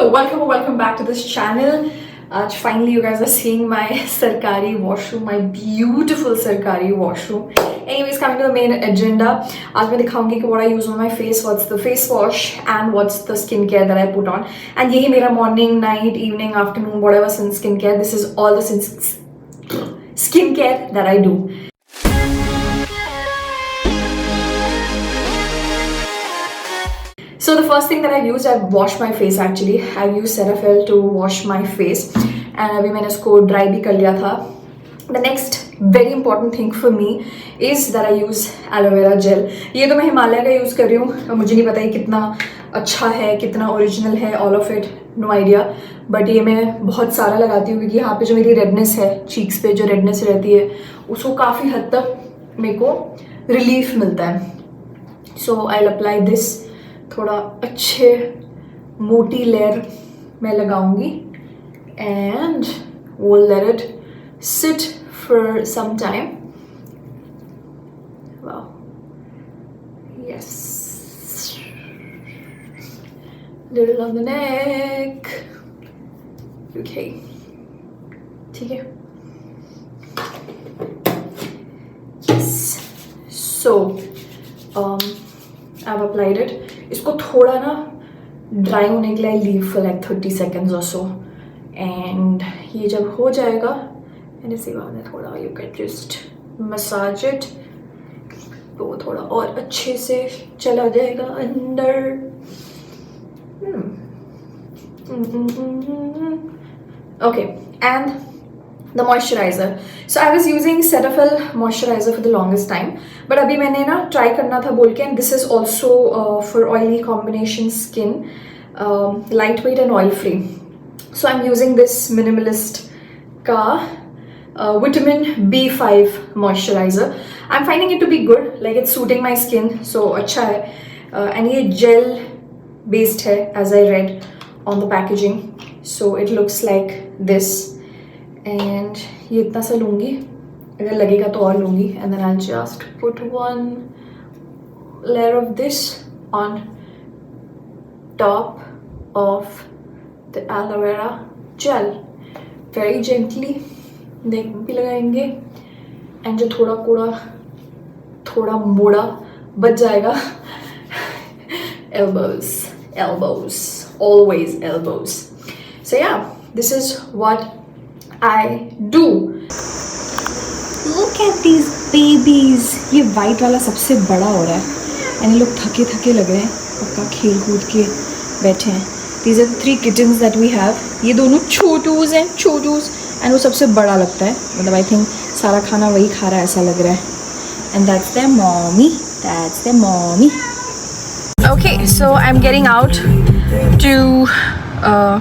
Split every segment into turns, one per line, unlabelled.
So welcome back to this channel. Finally you guys are seeing my Sarkari washroom, my beautiful Sarkari washroom. Anyways, coming to the main agenda. आज मैं दिखाऊंगी कि what I use on my face, what's the face wash and what's the skincare that I put on. And यही मेरा morning, night, evening, afternoon, whatever skincare. This is all the skincare that I do. So the first thing that I've used, I've washed my face actually. I've used Cetaphil to wash my face. And अभी मैंने इसको dry भी कर लिया था. The next very important thing for me is that I use aloe vera gel. ये तो मैं हिमालय का यूज़ कर रही हूँ. मुझे नहीं पता ये कितना अच्छा है, कितना ओरिजिनल है, all of it, no idea. But ये मैं बहुत सारा लगाती हूँ क्योंकि यहाँ पे जो मेरी रेडनेस है, चीक्स पे जो रेडनेस रहती है, उसको काफ़ी हद तक मेरे को रिलीफ मिलता है. So I'll apply this. थोड़ा अच्छे मोटी लेयर मैं लगाऊंगी and we'll let it sit for some time. Wow. Yes. Little on the neck. Okay. ठीक है. Yes. So I've applied it. इसको थोड़ा ना ड्राई होने के लिए लीव फॉर लाइक 30 seconds और सो. एंड ये जब हो जाएगा एंड इसी बाद में थोड़ा you can just massage it, तो वो थोड़ा और अच्छे से चला जाएगा अंदर. Okay, and the moisturizer. So I was using Cetaphil moisturizer for the longest time, but अभी मैंने ना try करना था बोल के, and this is also for oily combination skin, lightweight and oil free. So I'm using this minimalist का vitamin B5 moisturizer. I'm finding it to be good, like it's suiting my skin, so अच्छा है. And ये gel based है as I read on the packaging, so it looks like this. And ये इतना सा लूँगी, अगर लगेगा तो और लूँगी. And then I'll just put one layer of this on top of the aloe vera gel. Very gently नेक भी लगाएंगे. And जो थोड़ा कोड़ा थोड़ा मोड़ा बच जाएगा, elbows, always elbows. So yeah, this is what I do. Look at these babies. ये white वाला सबसे बड़ा हो रहा है and ये लोग थके थके लग रहे हैं, पक्का खेल कूद के बैठे हैं. These are the 3 kittens that we have. ये दोनों छोटूस हैं, छोटूस, and वो सबसे बड़ा लगता है. मतलब I think सारा खाना वही खा रहा है ऐसा लग रहा है. And that's their mommy. That's their mommy. Okay, so I'm getting out to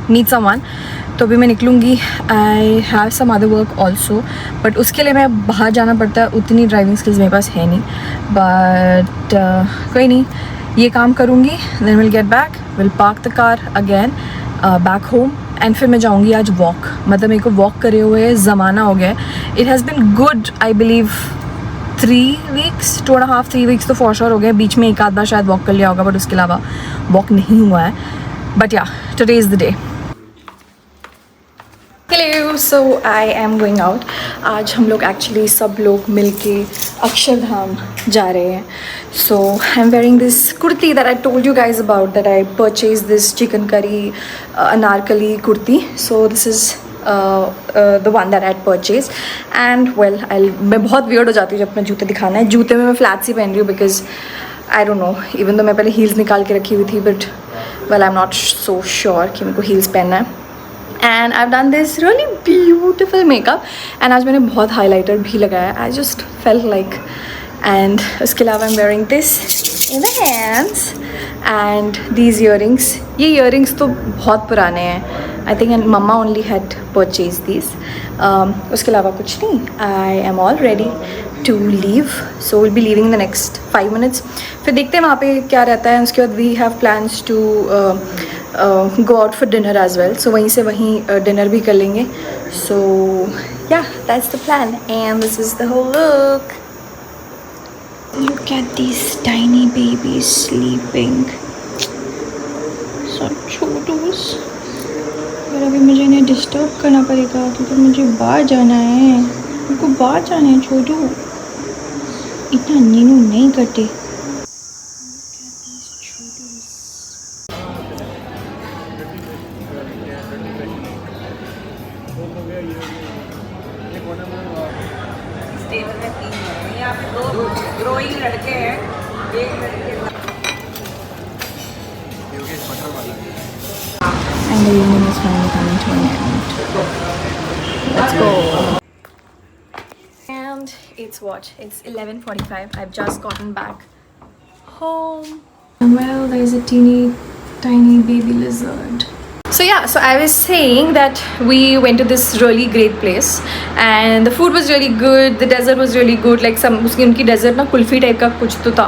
meet someone. तो अभी मैं निकलूँगी. I have some other work also, but उसके लिए मैं बाहर जाना पड़ता है. उतनी ड्राइविंग स्किल्स मेरे पास है नहीं, बट कोई नहीं, ये काम करूँगी. Then will get back, will park the car again back home, and फिर मैं जाऊँगी आज वॉक. मतलब मेरे को वॉक करे हुए ज़माना हो गया. It has been good, I believe 3 weeks, 2.5 3 weeks तो फॉर श्योर हो गए. बीच में एक आध बार शायद वॉक कर लिया होगा, बट उसके अलावा वॉक नहीं हुआ है. बट या, today is the day. Hello, so I am going out. आज हम लोग एक्चुअली सब लोग मिलके अक्षरधाम जा रहे हैं. So I am wearing this kurti that I told you guys about, that I purchase this chikankari anarkali kurti. So this is the one that I purchase. And well, मैं बहुत वियर्ड हो जाती हूँ जब मैं जूते दिखाना है. जूते में मैं फ्लैट्स ही पहन रही हूँ because I don't know, even तो मैं पहले हील्स निकाल के रखी हुई थी, but well I am not so sure कि मेरे को हील्स पहनना है. And I've done this really beautiful makeup, and आज मैंने बहुत highlighter भी लगाया. I just felt like, and उसके अलावा I'm wearing this in the hands and these earrings. ये earrings तो बहुत पुराने हैं. I think and mama only had purchased these. उसके अलावा कुछ नहीं. I am all ready to leave, so we'll be leaving in the next 5 minutes. फिर देखते हैं वहाँ पे क्या रहता है. उसके बाद we have plans to go out for dinner as well, so वहीं से वहीं dinner भी कर लेंगे. So yeah, that's the plan, and this is the whole look. Look at these tiny babies sleeping. So cute. Disturb करना पड़ेगा क्योंकि मुझे बाहर जाना है, मेरे को बाहर जाना है छोटू, इतना नीनू नहीं करते।
टेबल में 3 हैं, यहाँ पे 2 ग्रोइंग लड़के हैं, एक लड़के
And the evening is finally coming to an end. Let's go. And it's what? It's 11:45. I've just gotten back home. And well, there's a tiny baby lizard. So yeah, so I was saying that we went to this really great place and the food was really good, the dessert was really good, like some उनकी dessert ना kulfi type का कुछ तो था,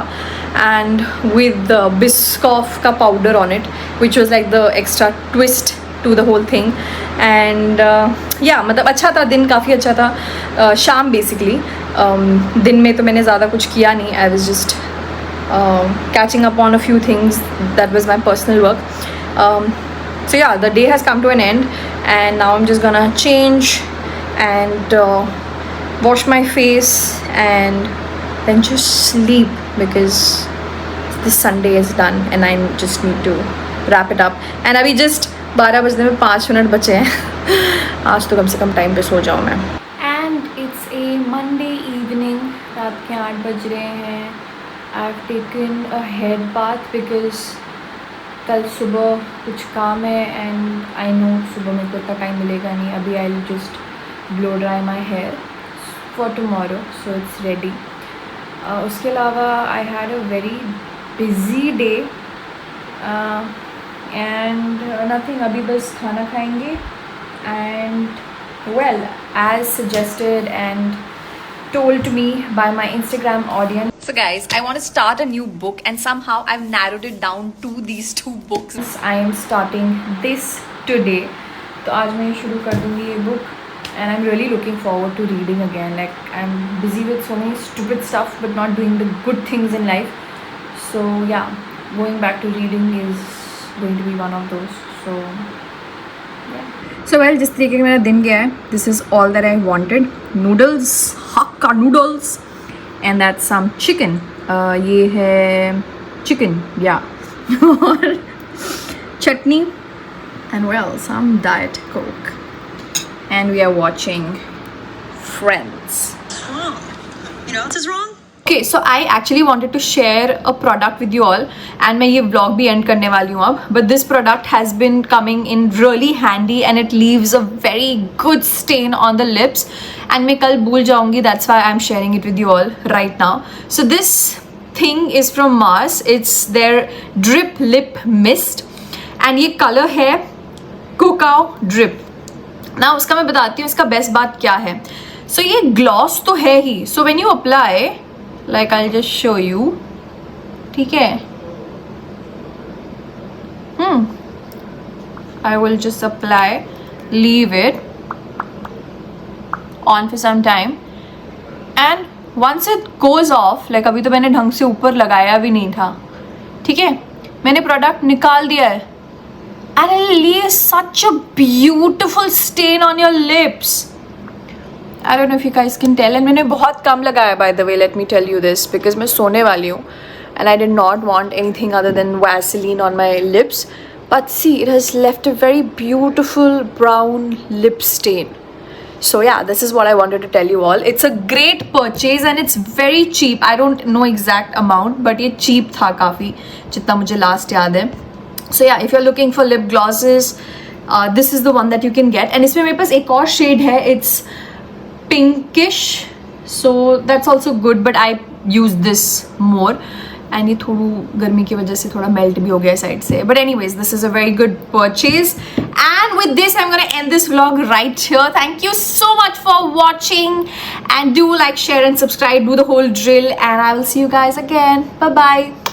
and with the Biscoff का powder on it, which was like the extra twist to the whole thing. And yeah, मतलब अच्छा था, दिन काफ़ी अच्छा था, शाम basically, दिन में तो मैंने ज़्यादा कुछ किया नहीं, I was just catching up on a few things, that was my personal work. So yeah, the day has come to an end and now I'm just gonna change and wash my face and then just sleep because this Sunday is done and I just need to wrap it up. And अभी just 12 बजने में 5 minute बचे हैं, आज तो कम से कम time पे सो जाऊँ मैं. And it's a Monday evening, रात के 8 बज रहे हैं. I've taken a head bath because कल सुबह कुछ काम है एंड आई नो सुबह मेरे को इतना टाइम मिलेगा नहीं. अभी I will just blow dry my hair for tomorrow so it's ready. उसके अलावा I had a very busy day and nothing. अभी बस खाना खाएंगे and well as suggested and told to me by my Instagram audience. So guys, I want to start a new book and somehow I've narrowed it down to these 2 books. I am starting this today. तो आज मैं शुरू कर दूँगी ये book and I'm really looking forward to reading again. Like I'm busy with so many stupid stuff but not doing the good things in life. So yeah, going back to reading is going to be one of those. So yeah. So well, जिस तरीके का मेरा दिन गया है, this is all that I wanted. Noodles, Hakka noodles, and that's some chicken. ये है chicken, yeah. और chutney, and well, some Diet Coke. And we are watching Friends.
What's wrong? You know what is wrong?
Okay, so I actually wanted to share a product with you all and मैं ये vlog भी end करने वाली हूँ अब. But this product has been coming in really handy and it leaves a very good stain on the lips and मैं कल भूल जाऊँगी, that's why I'm sharing it with you all right now. So this thing is from Mars. It's their Drip Lip Mist and ये color है Cacao Drip. Now उसका मैं बताती हूँ इसका best बात क्या है. So ये gloss तो है ही. So when you apply, like I'll just show you, ठीक है. I will just apply, leave it on for some time and once it goes off, like अभी तो मैंने ढंग से ऊपर लगाया भी नहीं था, ठीक है, मैंने प्रोडक्ट निकाल दिया है and it'll leave such a beautiful stain on your lips. I don't know if you guys can tell. And मैंने बहुत कम लगाया, by the way, let me tell you this, because मैं सोने वाली हूँ and I did not want anything other than Vaseline on my lips. But see, it has left a very beautiful brown lip stain. So yeah, this is what I wanted to tell you all. It's a great purchase and it's very cheap. I don't know exact amount, but ये cheap था काफ़ी, जितना मुझे last याद है. So yeah, if you're looking for lip glosses, this is the one that you can get. And इसमें मेरे पास एक और shade है. It's pinkish, so that's also good, but I use this more. And ये थोड़ी गर्मी की वजह से थोड़ा melt भी हो गया साइड से. But anyways, this is a very good purchase. And with this, I'm gonna end this vlog right here. Thank you so much for watching. And do like, share and subscribe. Do the whole drill. And I will see you guys again. Bye-bye.